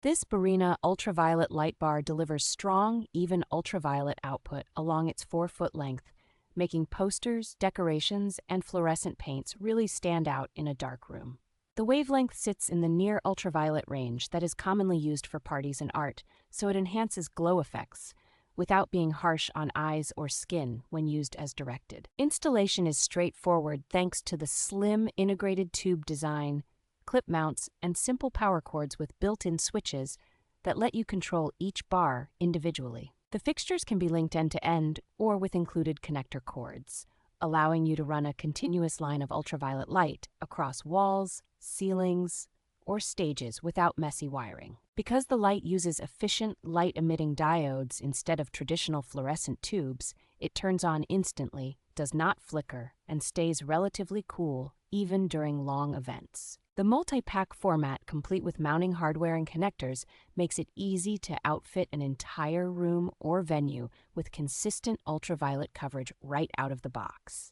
This Barrina ultraviolet light bar delivers strong, even ultraviolet output along its 4-foot length, making posters, decorations, and fluorescent paints really stand out in a dark room. The wavelength sits in the near ultraviolet range that is commonly used for parties and art, so it enhances glow effects without being harsh on eyes or skin when used as directed. Installation is straightforward thanks to the slim integrated tube design, clip mounts, and simple power cords with built-in switches that let you control each bar individually. The fixtures can be linked end-to-end or with included connector cords, allowing you to run a continuous line of ultraviolet light across walls, ceilings, or stages without messy wiring. Because the light uses efficient light-emitting diodes instead of traditional fluorescent tubes, it turns on instantly, does not flicker, and stays relatively cool even during long events. The multi-pack format, complete with mounting hardware and connectors, makes it easy to outfit an entire room or venue with consistent ultraviolet coverage right out of the box.